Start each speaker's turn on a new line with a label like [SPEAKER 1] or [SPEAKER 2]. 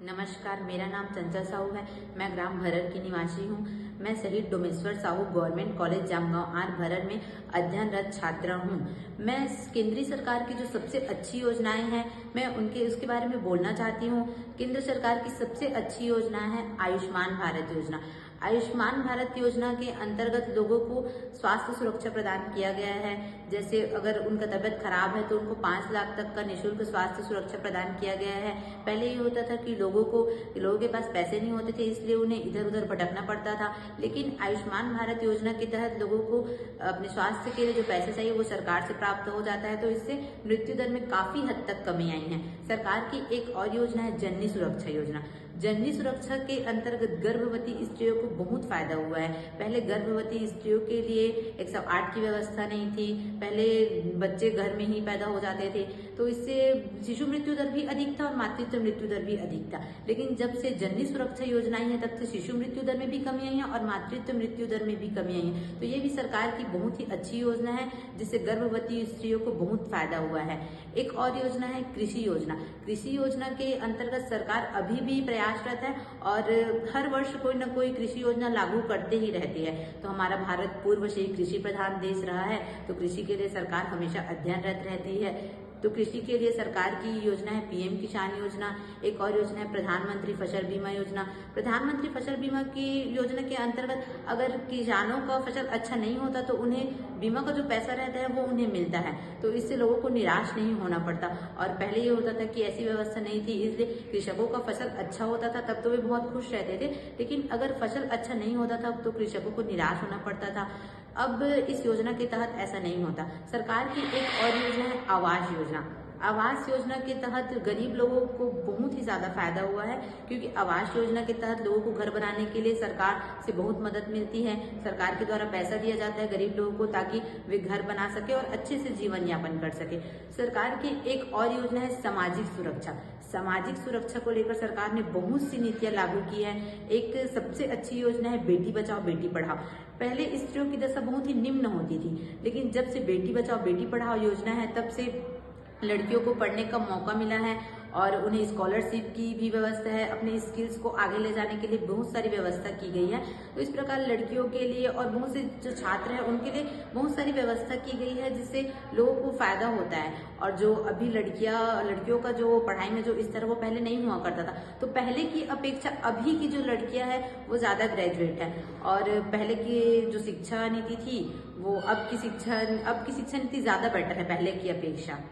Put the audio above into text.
[SPEAKER 1] नमस्कार, मेरा नाम चंचल साहू है। मैं ग्राम भरर की निवासी हूँ। मैं Shaheed Domeshwar Sahu government college Jamgaon R भरर में अध्ययनरत छात्रा हूँ। मैं केंद्रीय सरकार की जो सबसे अच्छी योजनाएं हैं, मैं उसके बारे में बोलना चाहती हूँ। केंद्र सरकार की सबसे अच्छी योजना है आयुष्मान भारत योजना। आयुष्मान भारत योजना के अंतर्गत लोगों को स्वास्थ्य सुरक्षा प्रदान किया गया है। जैसे अगर उनका तबियत खराब है तो उनको 5 लाख तक का निःशुल्क स्वास्थ्य सुरक्षा प्रदान किया गया है। पहले ये होता था कि लोगों के पास पैसे नहीं होते थे, इसलिए उन्हें इधर उधर भटकना पड़ता था। लेकिन आयुष्मान भारत योजना के तहत लोगों को अपने स्वास्थ्य के लिए जो पैसे चाहिए वो सरकार से प्राप्त हो जाता है, तो इससे मृत्यु दर में काफी हद तक कमी आई है। सरकार की एक और योजना है जननी सुरक्षा योजना। जननी सुरक्षा के अंतर्गत गर्भवती स्त्रियों को बहुत फायदा हुआ है। पहले गर्भवती स्त्रियों के लिए 108 की व्यवस्था नहीं थी, पहले बच्चे घर में ही पैदा हो जाते थे, तो इससे शिशु मृत्यु दर भी अधिक था और मातृत्व मृत्यु दर भी अधिक था। लेकिन जब से जननी सुरक्षा योजना आई है तब से शिशु मृत्यु दर में भी कमी आई है और मातृत्व मृत्यु दर में भी कमी आई है। तो ये भी सरकार की बहुत ही अच्छी योजना है, जिससे गर्भवती स्त्रियों को बहुत फायदा हुआ है। एक और योजना है कृषि योजना। कृषि योजना के अंतर्गत सरकार अभी भी प्रयासरत है और हर वर्ष कोई न कोई कृषि योजना लागू करते ही रहती है। तो हमारा भारत पूर्व से ही कृषि प्रधान देश रहा है, तो कृषि के लिए सरकार हमेशा अध्ययनरत रहती है। तो कृषि के लिए सरकार की योजना है पीएम किसान योजना। एक और योजना है प्रधानमंत्री फसल बीमा योजना। प्रधानमंत्री फसल बीमा की योजना के अंतर्गत अगर किसानों का फसल अच्छा नहीं होता तो उन्हें बीमा का जो पैसा रहता है वो उन्हें मिलता है, तो इससे लोगों को निराश नहीं होना पड़ता। और पहले ये होता था कि ऐसी व्यवस्था नहीं थी, इसलिए कृषकों का फसल अच्छा होता था तब तो वे बहुत खुश रहते थे, लेकिन अगर फसल अच्छा नहीं होता था तो कृषकों को निराश होना पड़ता था। अब इस योजना के तहत ऐसा नहीं होता। सरकार की एक और योजना है आवास योजना। आवास योजना के तहत गरीब लोगों को बहुत ही ज्यादा फायदा हुआ है, क्योंकि आवास योजना के तहत लोगों को घर बनाने के लिए सरकार से बहुत मदद मिलती है। सरकार के द्वारा पैसा दिया जाता है गरीब लोगों को, ताकि वे घर बना सके और अच्छे से जीवन यापन कर सके। सरकार की एक और योजना है सामाजिक सुरक्षा। सामाजिक सुरक्षा को लेकर सरकार ने बहुत सी नीतियां लागू की है। एक सबसे अच्छी योजना है बेटी बचाओ बेटी पढ़ाओ। पहले स्त्रियों की दशा बहुत ही निम्न होती थी, लेकिन जब से बेटी बचाओ बेटी पढ़ाओ योजना है तब से लड़कियों को पढ़ने का मौका मिला है और उन्हें स्कॉलरशिप की भी व्यवस्था है। अपने स्किल्स को आगे ले जाने के लिए बहुत सारी व्यवस्था की गई है। तो इस प्रकार लड़कियों के लिए और बहुत से जो छात्र हैं उनके लिए बहुत सारी व्यवस्था की गई है, जिससे लोगों को फायदा होता है। और जो अभी लड़कियों का जो पढ़ाई में जो स्तर वो पहले नहीं हुआ करता था, तो पहले की अपेक्षा अभी की जो लड़कियां हैं वो ज्यादा ग्रेजुएट है। और पहले की जो शिक्षा नीति थी वो अब की शिक्षा नीति ज्यादा बेटर है पहले की अपेक्षा।